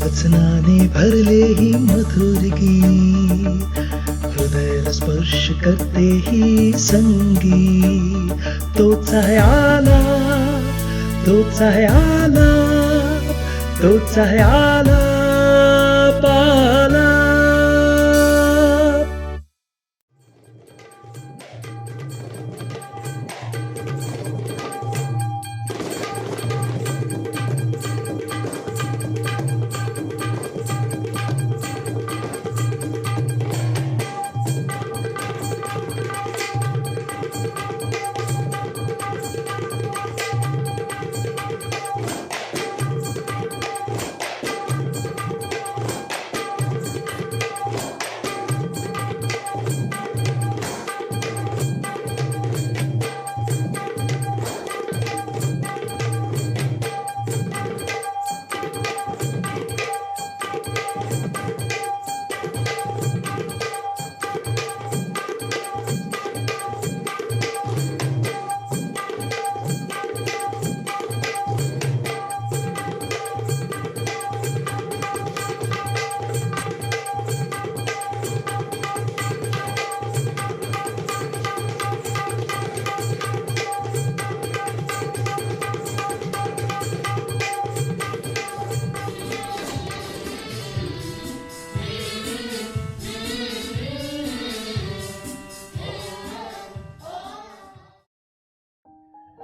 वचनाने भरले ही मधुर गीत, हृदयाला स्पर्श करते ही संगीत. तोच आहे आलाप, तोच आहे आलाप, तोच आहे आलाप, आलाप.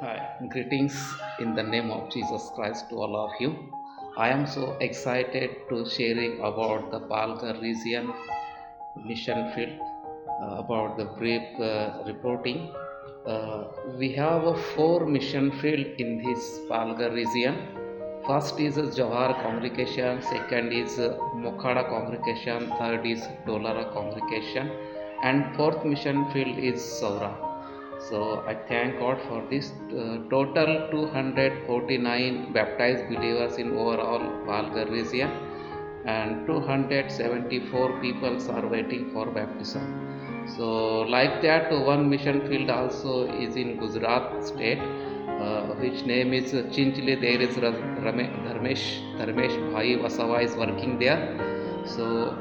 Hi, greetings in the name of Jesus Christ to all of you. I am so excited to sharing about the Palghar region mission field, about the brief reporting. We have four mission field in this Palghar region. First is Johar congregation, second is Mokhada congregation, third is Dolara congregation, and fourth mission field is Saura. So I thank God for this. Total 249 baptized believers in overall Palghar region, and 274 people are waiting for baptism. So like that, one mission field also is in Gujarat state, which name is Chinchli. There is Dharmesh Bhai Vasava is working there. So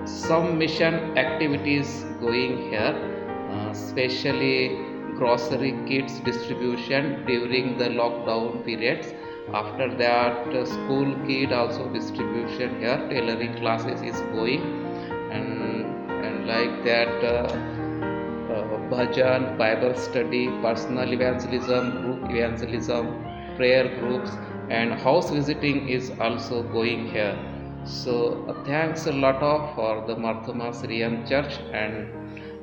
some mission activities going here, especially grocery kits distribution during the lockdown periods. After that, school kit also distribution here. Tailoring classes is going, and like that, bhajan, Bible study, personal evangelism, group evangelism, prayer groups, and house visiting is also going here. So thanks a lot of for the Marthoma Syrian Church, and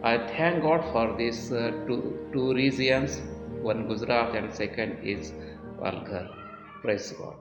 I thank God for these two regions, one Gujarat and second is Palghar. Praise God.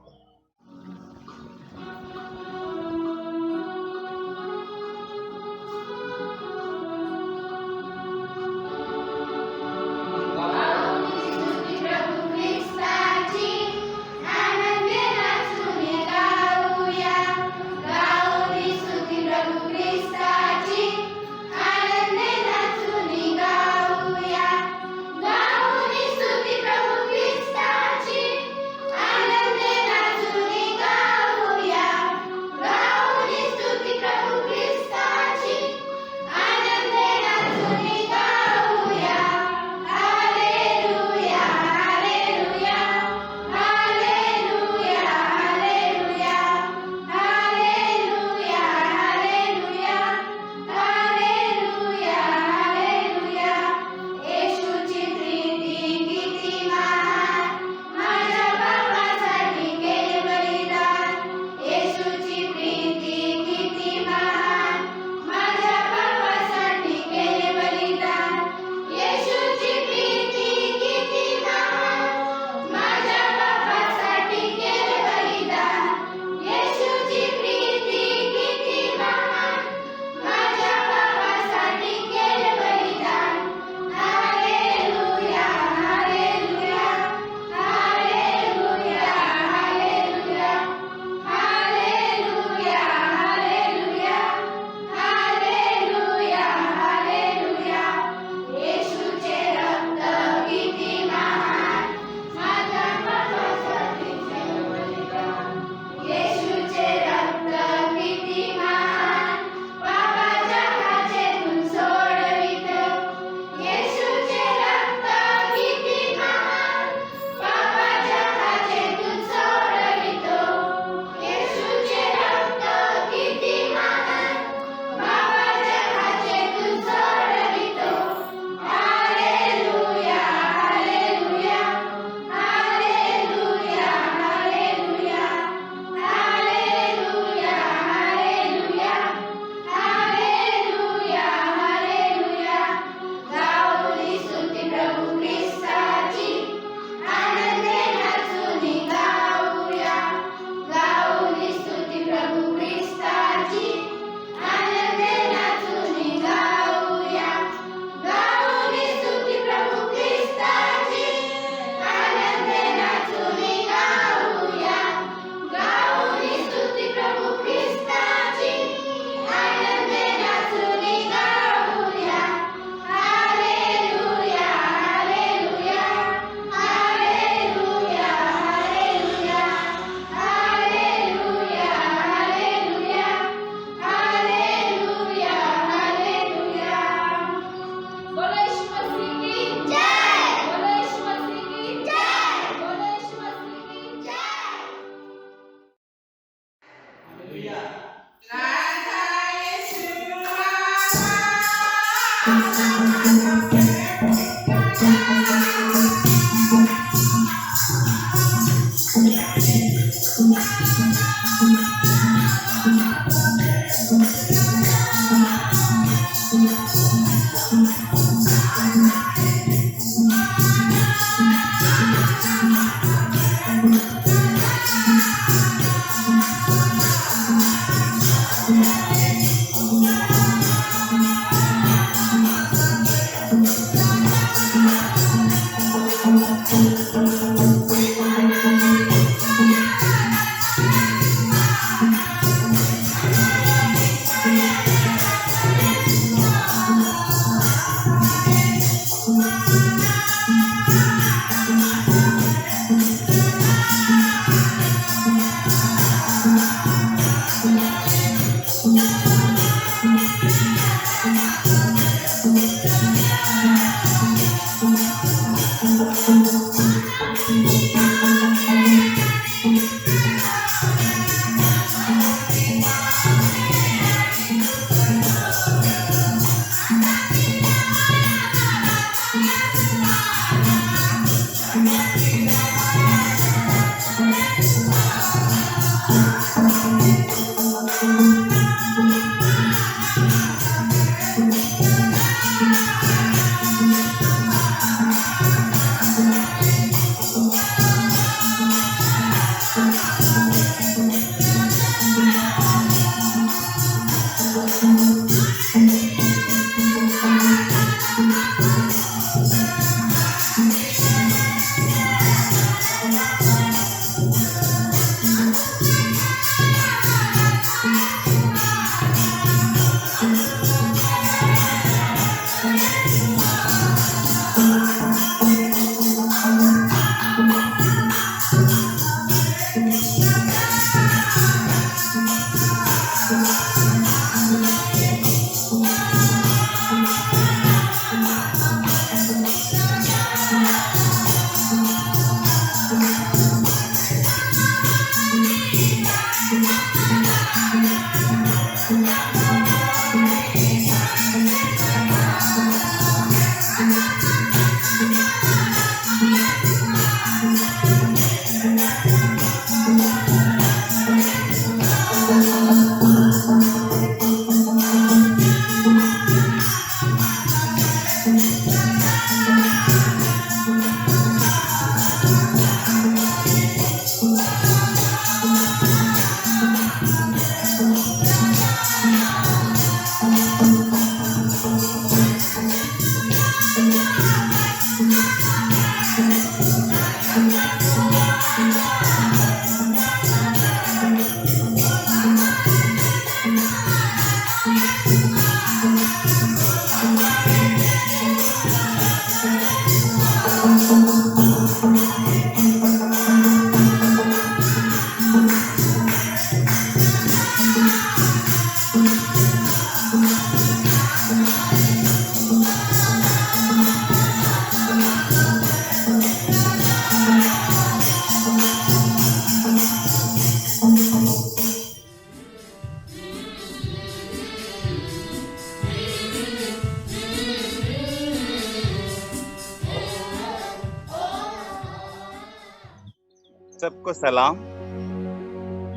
सबको सलाम।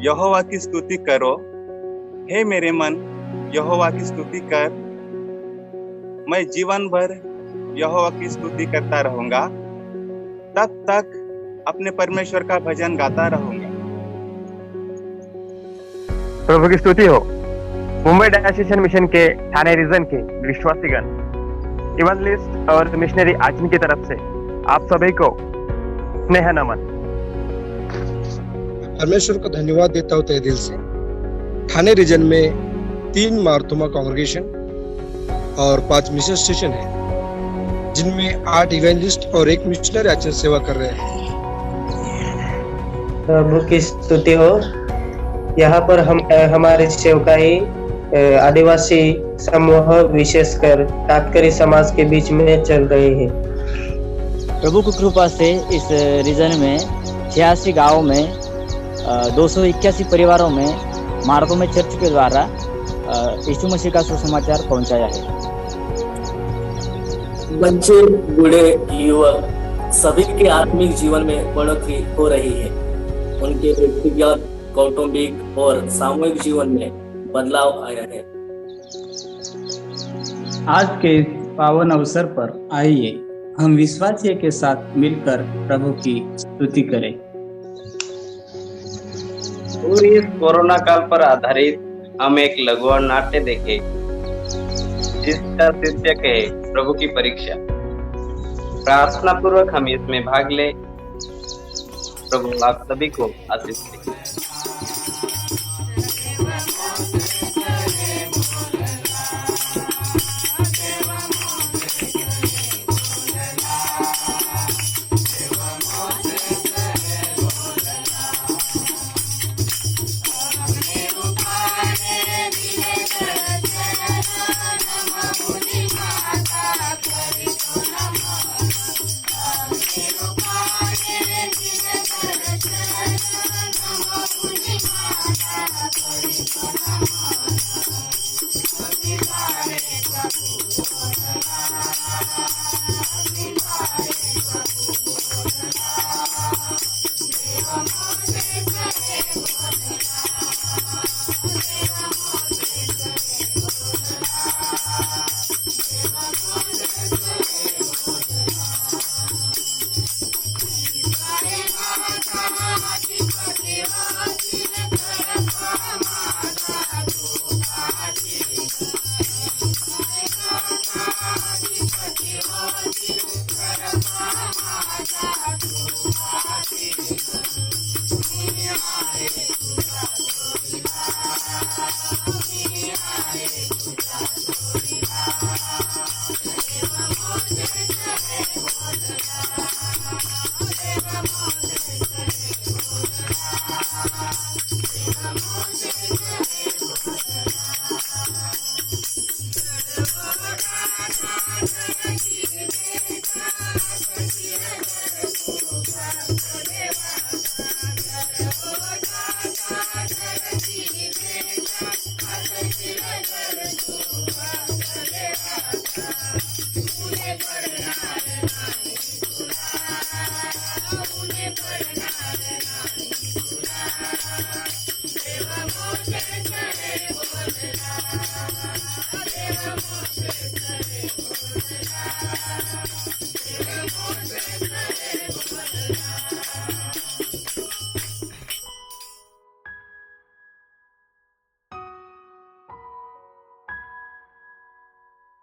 यहोवा की स्तुति करो, हे मेरे मन, यहोवा की स्तुति कर। मैं जीवन भर यहोवा की स्तुति करता रहूंगा, तब तक अपने परमेश्वर का भजन गाता रहूंगा। प्रभु की स्तुति हो। मुंबई डायसेशन मिशन के ठाणे रीजन के विश्वासीगण, इवांजलिस्ट और मिशनरी आचरण की तरफ से आप सभी को स्नेह नमन। परमेश्वर को धन्यवाद देता हूँ तहे दिल से। ठाणे रीजन में 3 मार्तोमा कांग्रेगेशन और 5 मिशन स्टेशन है, जिनमें 8 इवेंजलिस्ट और 1 मिशनरी आचरण सेवा कर रहे हैं। प्रभु की स्तुति हो। यहाँ पर हम हमारे सेवकाई आदिवासी समूह विशेषकर तात्करी समाज के बीच में चल रही है। प्रभु की कृपा से इस रीजन में 86 गांवों में 281 परिवारों में मार्गों में चर्च के द्वारा यीशु मसीह का सुसमाचार पहुंचाया है। बच्चे, बूढ़े, युवक सभी के आत्मिक जीवन में बढ़ोतरी हो रही है। उनके व्यक्तिगत, कौटुंबिक और सामूहिक जीवन में बदलाव आया है। आज के पावन अवसर पर आइए हम विश्वासियों के साथ मिलकर प्रभु की स्तुति करें। और इस कोरोना काल पर आधारित हम एक लघु और नाट्य देखें जिसका शीर्षक है प्रभु की परीक्षा। प्रार्थना पूर्वक हम इसमें भाग ले। प्रभु आप सभी को आशीष दे।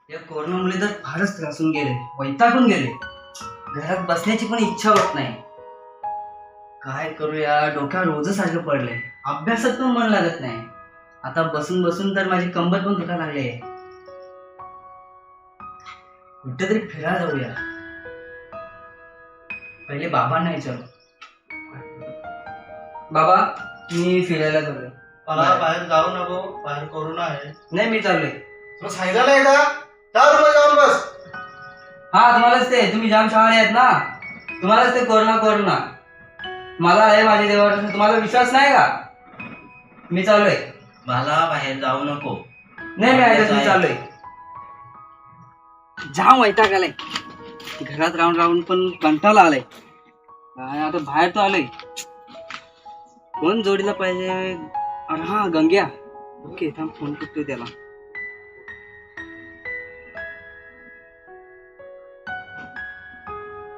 या कोरोनामुळे तर फारच त्रासून गेले, वैतागून गेले. घरात बसण्याची पण इच्छा होत नाही. काय करूया, डोक्यावर रोजच सारखं पडलंय. अभ्यासात पण मन लागत नाही. आता बसून बसून तर माझी कंबर पण दुखायला लागली आहे. कुठेतरी फिरायला जाऊया. पहिले बाबांना विचारू. बाबा, मी फिरायला चाललोय. मला बाहेर जाऊ नको, बाहेर कोरोना आहे. नाही, मी चाललोय. तुला सांगितलं नाही का? जाऊन बस. हा, तुम्हालाच ते, तुम्ही जाम शहाणे आहेत ना. तुम्हालाच ते कोरोना. मला आहे माझ्या देवावर, तुम्हाला विश्वास नाही का? मी चाललोय. मला बाहेर जाऊ नको. नाही, मी आहे, तुम्ही चाललोय. जाम वैताग आलाय. घरात राहून पण कंटाळा आलाय. आता बाहेर तो आलोय. कोण जोडीला पाहिजे? अरे हा, गंग्या. ओके, थांब, फोन करतोय त्याला.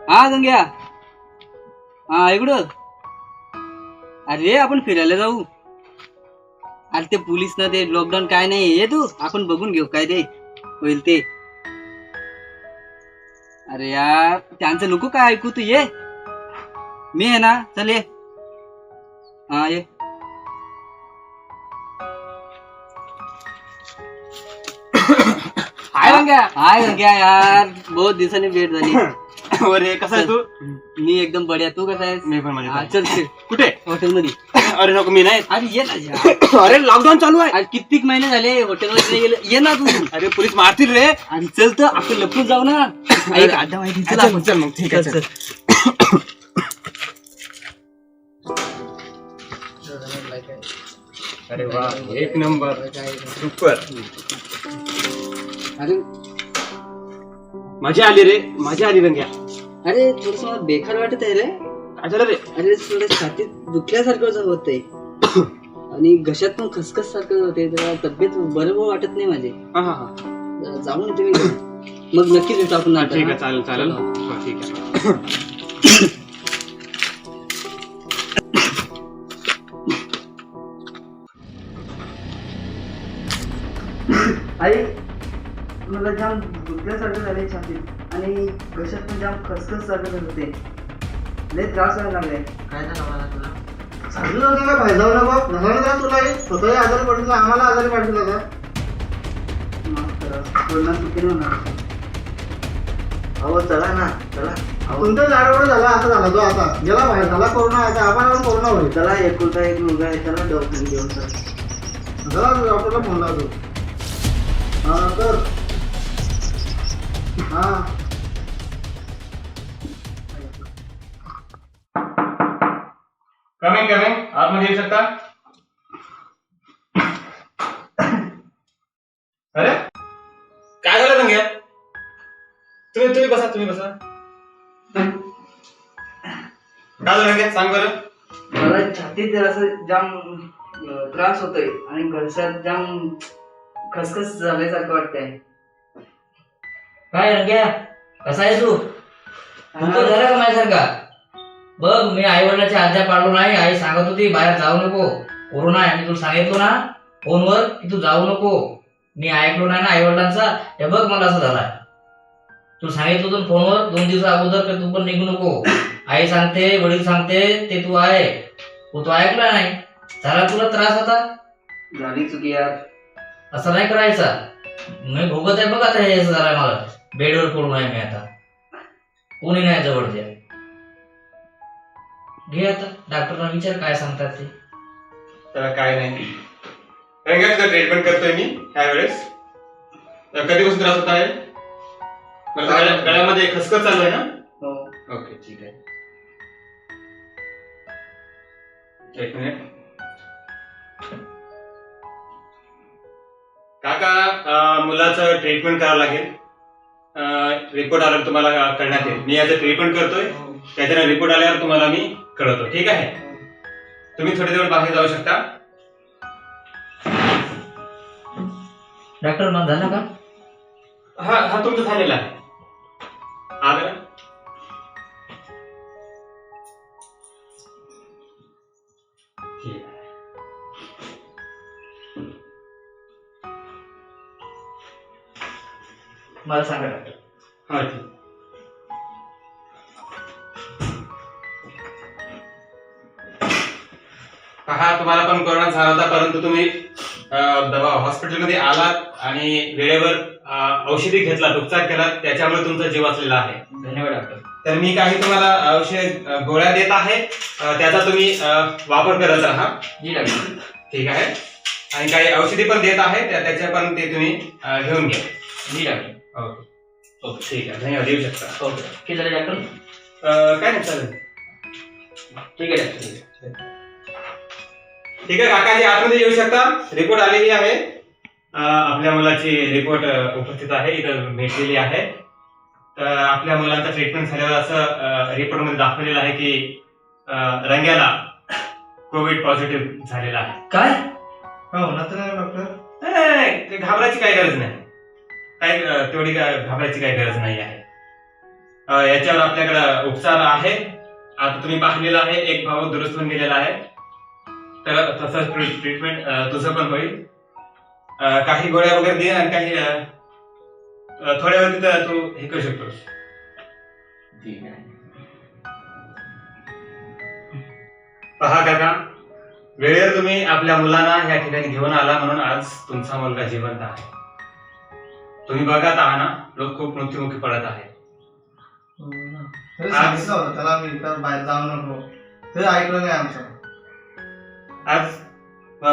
हा गंग्या, हा इकडं. अरे आपण फिरायला जाऊ. अरे ते पोलीस ना, ते लॉकडाऊन काय नाही, ये तू, आपण बघून घेऊ काय ते होईल ते. अरे यार, त्यांचं नको काय ऐकू, तू ये. मी आहे ना, चल ये. हा ये. हाय गंग्या यार, बहुत दिवसांनी भेट झाली. अरे कसा आहे तू? मी एकदम बढिया. तू कसा आहेस? मी पण मजेत. चल कुठे? हॉटेलमध्ये. अरे नको, मी नाही. अरे ये ना. अरे लॉकडाऊन चालू आहे. अरे कित्येक महिने झाले हॉटेलमध्ये नाही गेले. ये ना तू. अरे पोलीस मारतील रे. आणि चल तर आपण लपून जाऊ ना. ऐक, आड्डा माहिती. चल मग, ठीक आहे. चल. अरे वा, एक नंबर, सुपर. अरे मजा आली रे, मजा आली रंग्या. अरे थोडस मला बेकार वाटत आहे रे. काय झालं रे? अरे थोडं छातीत दुखल्यासारखं होतंय आणि घशात पण खसखस सारखं होते. जरा तब्येत बरोबर वाटत नाही माझी. हा हा हा, जरा जाऊन येते मी घरी. मग नक्कीच येतो आपण नाटक. ठीक आहे, चालेल चालेल. हा, ठीक आहे. आई मला जाम दुखल्यासारखं झालंय छातीत आणि घशात पण जाम खसखस सारखं होते. लय त्रास व्हायला लागलाय. काय झालं मला तुला? सांगितलं होतं का बाहेर जाऊ नको, घराला जा तुला. स्वतःही आजारी पडतो, आम्हाला आजारी पडतो का? माफ करा, बोलणं चुकीनं होणार. अहो चला ना, चला. तुमच्या झाडावर झाला असं झाला तो आता गेला बाहेर झाला कोरोना. आता आपण कोरोना होईल. चला एकुलता एक मुलगा आहे, चला दवाखान्यात घेऊन चला. चला डॉक्टरला फोन लावतो. हा तर हा कमिंग आतमध्ये येऊ शकता. अरे काय झालं रंग्या? तुम्ही बसा. काय झालं रंग्या, सांग बरं. मला छातीत असं जाम त्रास होतोय आणि घशात जाम खसखस झाल्यासारखं वाटतंय. काय रंग्या, कसा आहे तू? तू झाला का माझ्यासारखा? बघ, मी आई वडिलांच्या आज्ञा पाळलो नाही. आई सांगत होती बाहेर जाऊ नको, कोरोना आहे. मी तुला सांगितलो ना फोनवर की तू जाऊ नको. मी ऐकलो नाही ना आई वडिलांचा. हे बघ मला असं झालाय. तू सांगितलं होतं फोनवर 2 दिवसा अगोदर की तू पण निघू नको. आई सांगते, वडील सांगते ते तू आहे, तू ऐकला नाही. झाला तुला त्रास आता? झाली चुकी यार. असं नाही करायचा. मी भोगत आहे बघ आता. हे असं झालंय मला. बेडवर पडून आहे मी आता. कोणी नाही जवळच्या. घे आता डॉक्टरला विचार काय सांगतात ते. तर काय नाही रंग्या, तुझं ट्रीटमेंट करतोय मी ह्यावेळेस. कधीपासून त्रास होत आहे? गळ्यामध्ये खसखस चालू आहे ना? हो. ओके, ठीक आहे. एक मिनिट. काका, मुलाचं ट्रीटमेंट करावं लागेल. रिपोर्ट आल्यावर तुम्हाला करण्यात येईल. मी याचं ट्रीटमेंट करतोय, त्याच्यानं रिपोर्ट आल्यावर तुम्हाला मी कळवतो. ठीक आहे? तुम्ही थोडी वेळ बाहेर जाऊ शकता. डॉक्टर मग झालं का? हा तुमचं झालेलं आहे. आलं? ठीक आहे. मला सांगा डॉक्टर. हा ठीक. पहा, तुम्हाला पण कोरोना झाला होता, परंतु तुम्ही हॉस्पिटलमध्ये आलात आणि वेळेवर औषधी घेतलात, उपचार केलात, त्याच्यामुळे तुमचा जीव वाचलेला आहे. धन्यवाद डॉक्टर. तर मी काही तुम्हाला औषध गोळ्या देत आहे, त्याचा तुम्ही वापर करत राहा. जी डॉक्टर. ठीक आहे? आणि काही औषधी पण देत आहे, त्याच्या पण ते तुम्ही घेऊन घ्या. जी डॉक्टर. ओके, ठीक आहे. धन्यवाद. येऊ शकता. ओके, ठीक आहे डॉक्टर. काय नाही, चालेल. ठीक आहे डॉक्टर. ठीक आहे काकाजी, आतमध्ये येऊ शकता. रिपोर्ट आलेली आहे. आपल्या मुलाची रिपोर्ट उपस्थित आहे, इथं भेटलेली आहे. तर आपल्या मुलांचा ट्रीटमेंट झाल्यावर असं रिपोर्ट मध्ये दाखवलेलं आहे की रंग्याला कोविड पॉझिटिव्ह झालेला आहे. काय? हो ना. तर डॉक्टर नाही, घाबरायची काही गरज नाही. तेवढी घाबरायची काही गरज नाही आहे. याच्यावर आपल्याकडे उपचार आहे. आता तुम्ही पाहिलेला आहे, एक भाव दुरुस्त होऊन गेलेला आहे. तर तसंच ट्रीटमेंट तुझं पण होईल. काही गोळ्या वगैरे दे आणि काही थोड्या वेळ तिथं तू हे करू शकतोस. ठीक आहे. पहा काका, वेळेवर तुम्ही आपल्या मुलांना या ठिकाणी घेऊन आला म्हणून आज तुमचा मुलगा जिवंत आहे. तुम्ही बघत आहात ना, लोक खूप मृत्युमुखी पडत आहेत. सांगितलं होतं त्याला मी बाहेर जाऊ नको, ते ऐकलं नाही आमचं. आज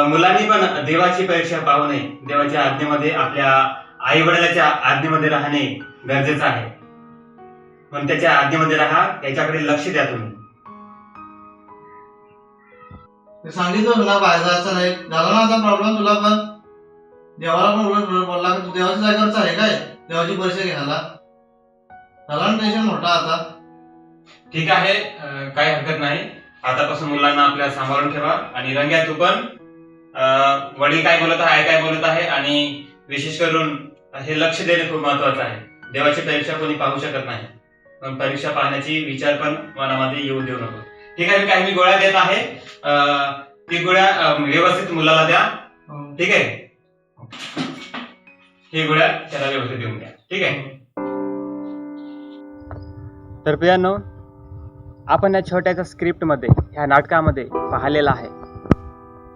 मुलांनी पण देवाची परीक्षा पाहू नये. देवाच्या आज्ञेमध्ये, आपल्या आई वडिलांच्या आज्ञेमध्ये राहणे गरजेचं आहे. पण त्याच्या आज्ञेमध्ये राहा, त्याच्याकडे लक्ष द्या तुम्ही. ते सांगितलं तुला बाहेर जायचं नाही, झाला ना आता प्रॉब्लेम तुला पण. देवाला पण उलट बोलला की तू देवाच्या जागेवरच आहे काय, देवाची परीक्षा घ्यायला. झाला ना टेन्शन मोठा आता. ठीक आहे, काही हरकत नाही. आतापासून मुलांना आपल्या सांभाळून ठेवा. आणि रंग्या तू पण वडील काय बोलत आहे, काय बोलत आहे, आणि विशेष करून हे लक्ष देणे खूप महत्वाचं आहे. देवाची परीक्षा कोणी पाहू शकत नाही, पण परीक्षा पाहण्याची विचार पण मनामध्ये येऊ देऊ नको. ठीक आहे, काही मी गोळ्या देत आहे, ती गोळ्या व्यवस्थित मुलाला द्या. ठीक आहे, ही गोळ्या त्याला व्यवस्थित देऊन द्या. ठीक आहे. तर प्रियांनो, आपण या छोट्याच्या स्क्रिप्टमध्ये, ह्या नाटकामध्ये पाहिलेलं आहे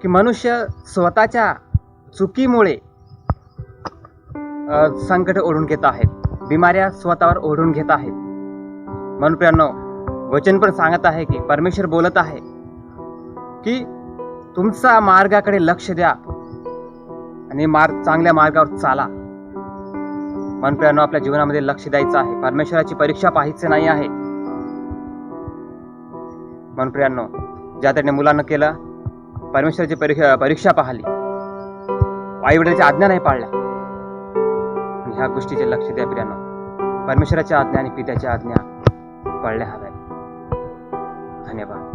की मनुष्य स्वतःच्या चुकीमुळे संकट ओढून घेत आहेत, बिमाऱ्या स्वतःवर ओढून घेत आहेत. म्हणून प्रियांनो, वचन पण सांगत आहे की परमेश्वर बोलत आहे की तुमचा मार्गाकडे लक्ष द्या आणि चांगल्या मार्गावर चाला. म्हणून प्रियांनो, आपल्या जीवनामध्ये लक्ष द्यायचं आहे, परमेश्वराची परीक्षा पाहायची नाही आहे. म्हणून प्रियांनो, ज्या त्याने मुलांना केलं, परमेश्वराची परीक्षा पाहिली, आई वडिलांची आज्ञा नाही पाळल्या, ह्या गोष्टीचे लक्ष द्या प्रियांनो. परमेश्वराच्या आज्ञा आणि पित्याच्या आज्ञा पाळल्या हव्यात. धन्यवाद.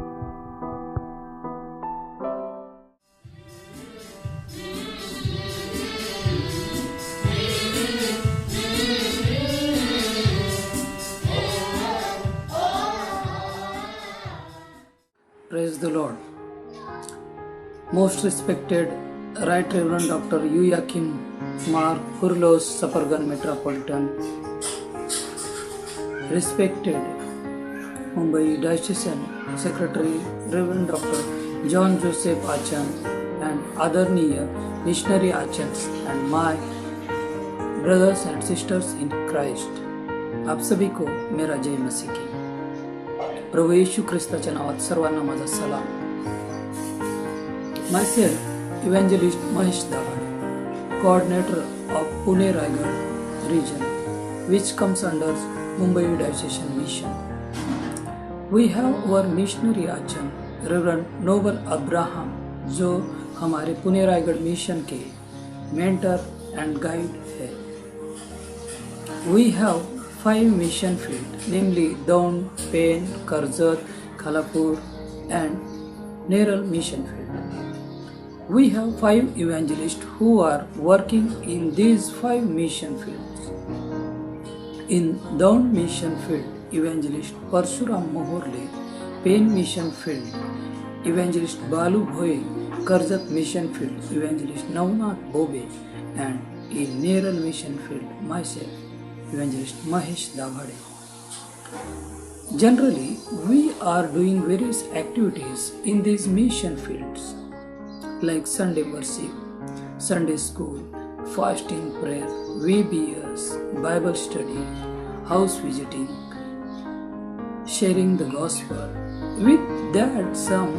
Praise the Lord. Most respected Right Reverend Dr. Joachim Mar Furlos, Sapargan Metropolitan. Respected Mumbai Diocesan Secretary Reverend Dr. John Joseph Achan and Adarniya Missionary Achans and my brothers and sisters in Christ. आप सभी को मेरा जय मसीह की. प्रभू येशू ख्रिस्ताच्या नावात सर्वांना माझा सलाम. Myself, Evangelist Mahesh Davade, coordinator of Pune Raigad region, which comes under Mumbai Diocesan Mission. We have our missionary Achan, Reverend Noble Abraham, जो हमारे पुणे रायगढ़ मिशन के मेंटर एंड गाइड है. We have 5 mission fields, namely Daun, Pen, Karzat, Khalapur and Neral mission field. We have 5 evangelists who are working in these 5 mission fields. In Daun mission field, evangelist Parshuram Mohorle, Pen mission field, evangelist Balu Bhoye, Karzat mission field, evangelist Navnath Bobe, and in Neral mission field, myself, Evangelist Mahesh Davade. Generally, we are doing various activities in these mission fields like Sunday worship, Sunday school, fasting prayer, VBS, Bible study, house visiting, sharing the gospel. With that, some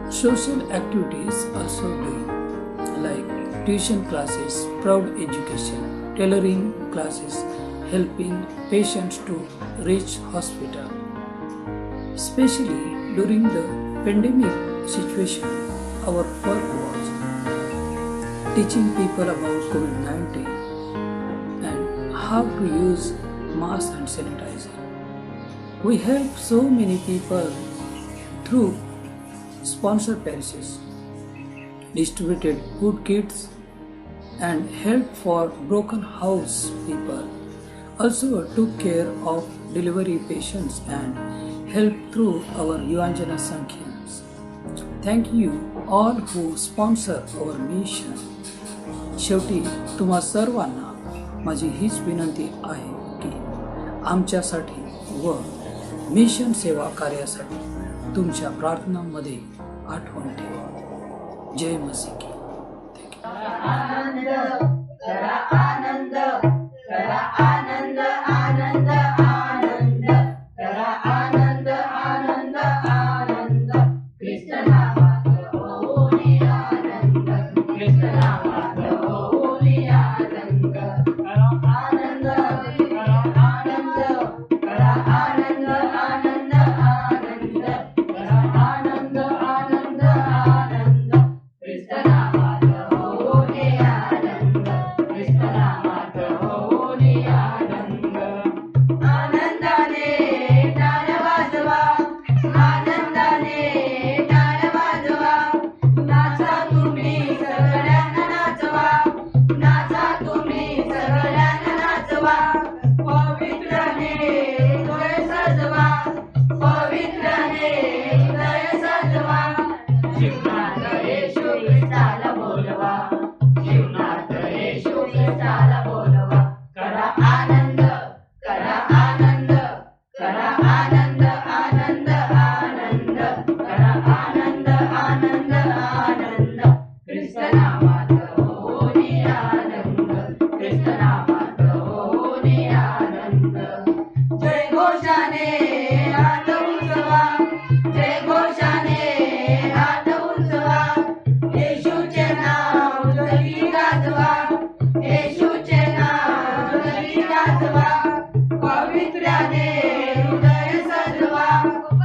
social activities also doing like tuition classes, Proud Education, tailoring classes, helping patients to reach hospital. Especially during the pandemic situation, our work was teaching people about COVID-19 and how to use mask and sanitizer. We help so many people through sponsored parishes, distributed food kits and help for broken house people. Also took care of delivery patients and helped through our Yuanjana Sankhyanas. Thank you all who sponsor our mission. शेवटी तुम्हा सर्वांना माझी हीच विनंती आहे की आमच्यासाठी व मिशन सेवा कार्यासाठी तुमच्या प्रार्थनांमध्ये आठवण ठेवा. जय मसीह की. आनंद करा आनंद करा आनंद आनंद आनंद करा आनंद आनंद आनंद कृष्ण नामात होऊनी आनंद कृष्ण नामात होऊनी आनंद करा आनंद करा आनंद करा आनंद आनंद आनंद करा आनंद कृष्ण नामात होणे आनंद कृष्ण नामात होणे आनंद जय घोषाने हात उंचवा जय घोषाने हात उंचवा येशूचे नाव जगी गाजवा येशूचे नाव जगी गाजवा पवित्राने हृदय सजवा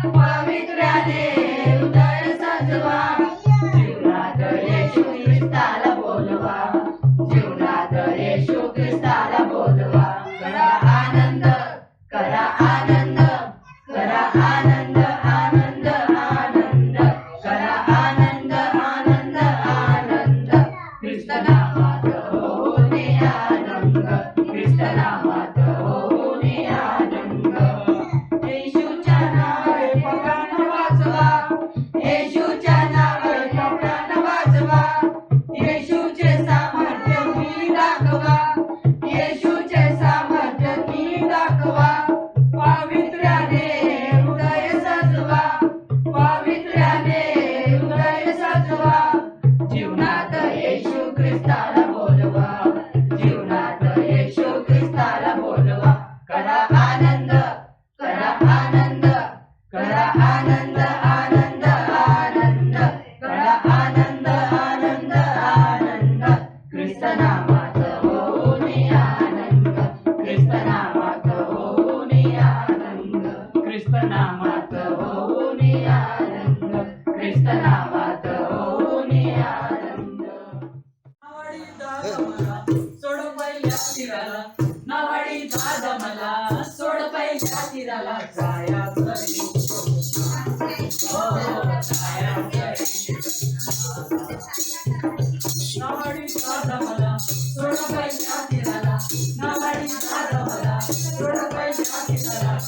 पवित्राने हृदय सजवा जीवनात येशू ख्रिस्ताला बोलवा जीवनात येशू ख्रिस्ताला बोलवा करा आनंद करा आनंद करा आनंद आनंद आनंद करा आनंद आनंद आनंद कृष्ण नामात होणे आनंद कृष्ण नामात होणे आनंद येशूच्या नावे प्राण वाचवा येशूच्या नावे प्राण वाचवा येशूचे सामर्थ्य मी दाखवा येशूचे सामर्थ्य मी दाखवा पवित्राने हृदय सजवा पवित्राने हृदय सजवा जीवनात येशू ख्रिस्ताला बोलवा जीवनात येशू ख्रिस्ताला बोलवा करा आनंद करा आनंद करा आनंद आनंद आनंद करा आनंद आनंद आनंद कृष्ण नामात होणे आनंद कृष्ण नामात होणे आनंद कृष्ण नामात होणे आनंद कृष्ण नामात होणे आनंद सोड पहिल्या तीराला नावाडी दादा मला सोड पहिल्या तीराला जायचं नावाडी दादा मला सोड पहिल्या तीराला नावाडी दादा मला सोड पहिल्या तीराला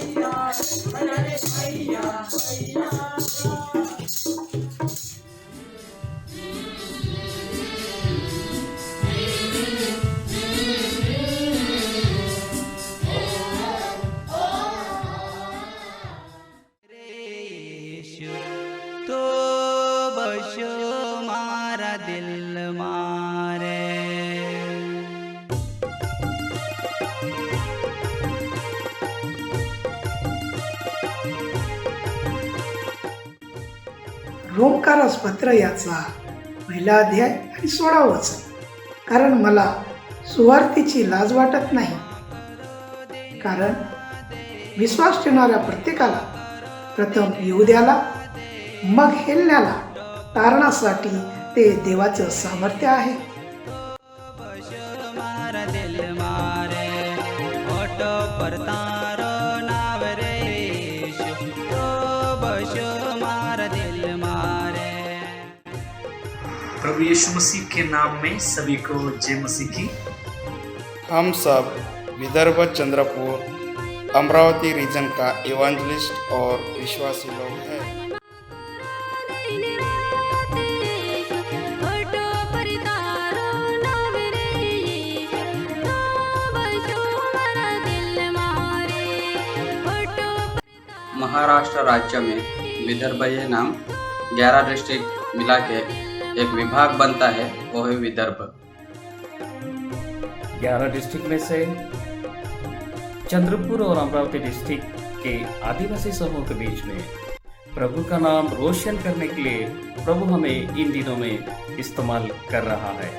Hallelujah. अरे भैया भैया तो बशो मारा दिल मारे रोमकारास पत्र याचा पहिला अध्याय आणि 16 वचन. कारण मला सुवार्तेची लाज वाटत नाही, कारण विश्वास ठेवणाऱ्या प्रत्येकाला, प्रथम यहूद्याला मग हेलण्याला तारणासाठी ते देवाचं सामर्थ्य आहे. मारा दिल मारे ओटो परतारो नाव रे यीशु तो बशो मारा दिल मारे. प्रभु यीशु मसीह के नाम में सभी को जय मसीह की. हम सब विदर्भ, चंद्रपुर, अमरावती रीजन का इवांजलिस्ट और विश्वासी लोग हैं. महाराष्ट्र राज्य में विदर्भ ये नाम 11 डिस्ट्रिक्ट मिला के एक विभाग बनता है, वो है विदर्भ. 11 डिस्ट्रिक्ट में से चंद्रपुर और अमरावती डिस्ट्रिक्ट के आदिवासी समूह के बीच में प्रभु का नाम रोशन करने के लिए प्रभु हमें इन दिनों में इस्तेमाल कर रहा है.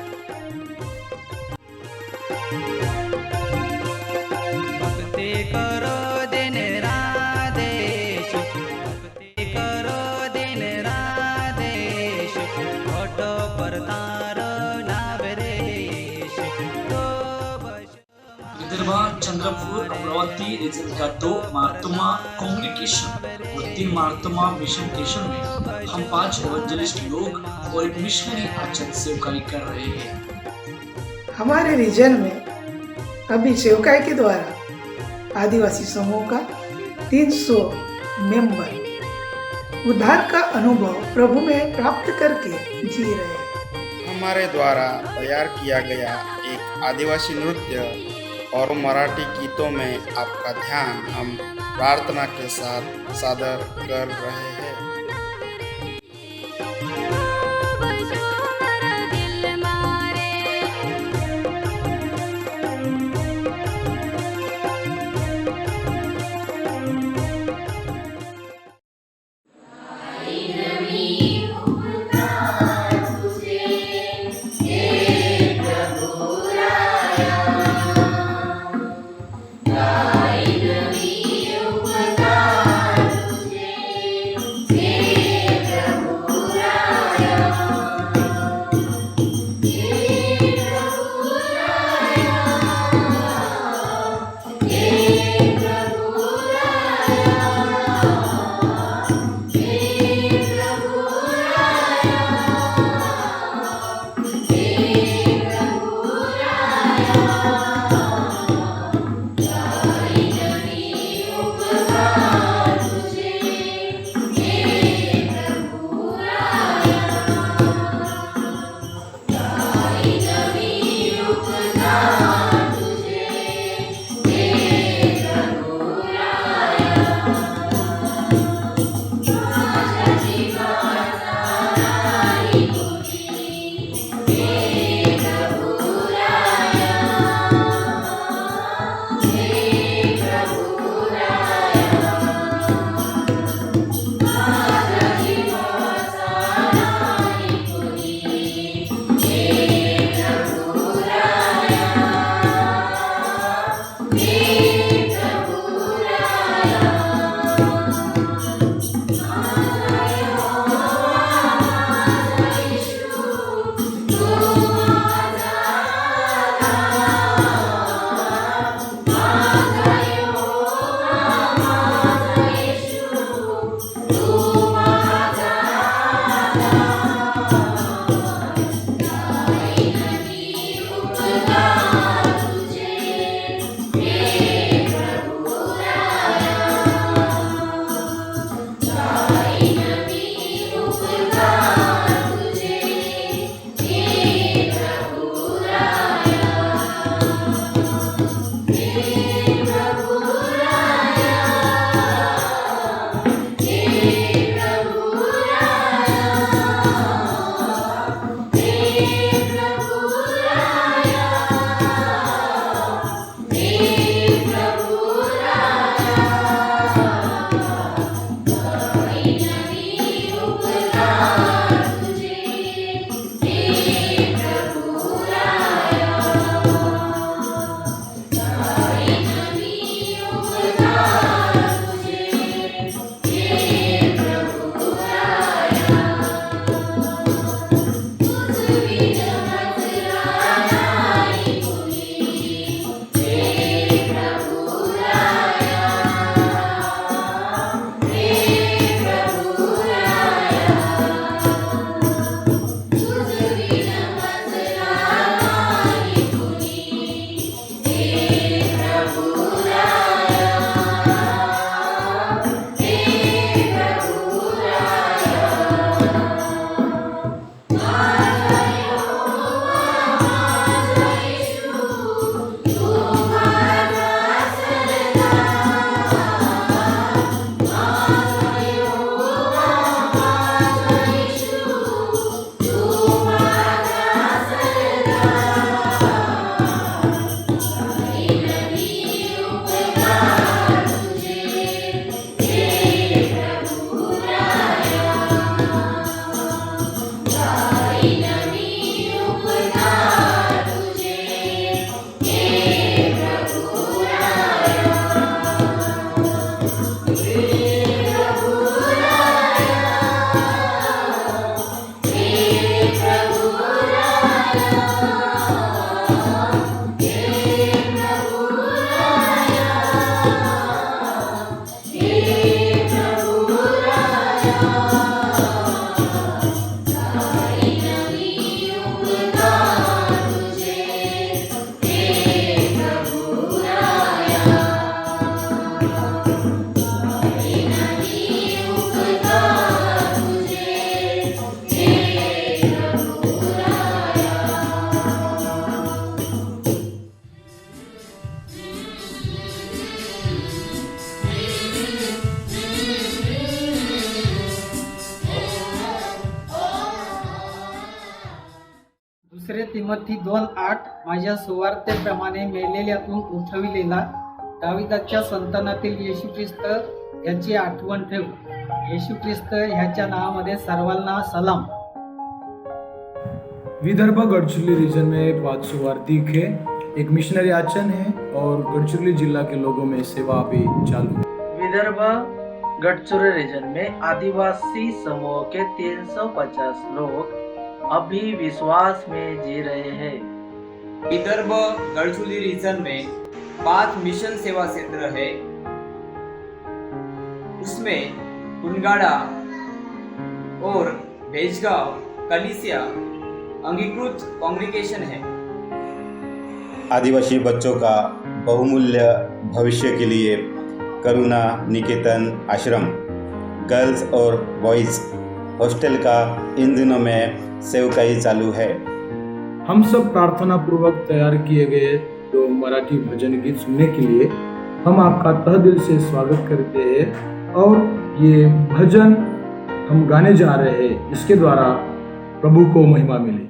भक्ति करो दिन रात यीशु, भक्ति करो दिन रात यीशु, ओटो परतारो नाव रे यीशु तो विदर्भ, चंद्रपुर, अमरावती रीजन का 2 मार्तमा कम्युनिकेशन और 3 मार्तमा मिशन स्टेशन में हम 5 इवेंजलिस्ट लोग और एक मिशनरी आचरण सेवकाई कर रहे हैं. हमारे रीजन में अभी सेवकाई के द्वारा आदिवासी समूह का 300 मेंबर उद्धार का अनुभव प्रभु में प्राप्त करके जी रहे हैं. हमारे द्वारा तैयार किया गया एक आदिवासी नृत्य और मराठी गीतों में आपका ध्यान हम प्रार्थना के साथ सादर कर रहे हैं. Yeah. दुसरे तिमोथी 2:8 माझ्या सुवार्तेप्रमाणे मेलेल्यातून उठविलेला दाविदाच्या संतानातील येशू ख्रिस्त याची आठवण ठेव. येशू ख्रिस्त ह्याच्या नावामध्ये सर्वांना सलाम. विदर्भ गढ़चिरौली रीजन में 5 सुवार्तिक है, एक मिशनरी आचरण है और गढ़चिरौली जिला के लोगों में सेवा अभी चालू है। विदर्भ गढ़चिरौली रीजन में आदिवासी समूह के 350 लोग अभी विश्वास में जी रहे हैं। विदर्भ गढ़चिरौली रीजन में 5 मिशन सेवा क्षेत्र है, उसमें कुनगाड़ा और भेजगांव कलीसिया अंगीकृत कांग्रेगेशन है। आदिवासी बच्चों का बहुमूल्य भविष्य के लिए करुणा निकेतन आश्रम गर्ल्स और बॉयज़ हॉस्टल का इन दिनों में सेवकाई चालू है। हम सब प्रार्थना पूर्वक तैयार किए गए 2 मराठी भजन गीत सुनने के लिए हम आपका तहे दिल से स्वागत करते हैं और ये भजन हम गाने जा रहे हैं, इसके द्वारा प्रभु को महिमा मिले।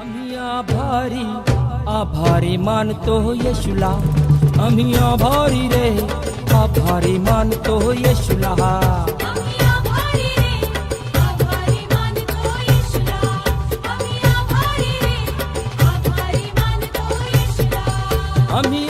आम्ही आभारी आभारी मानतो येशूला, आम्ही आभारी रे आभारी मानतो येशूला. आम्ही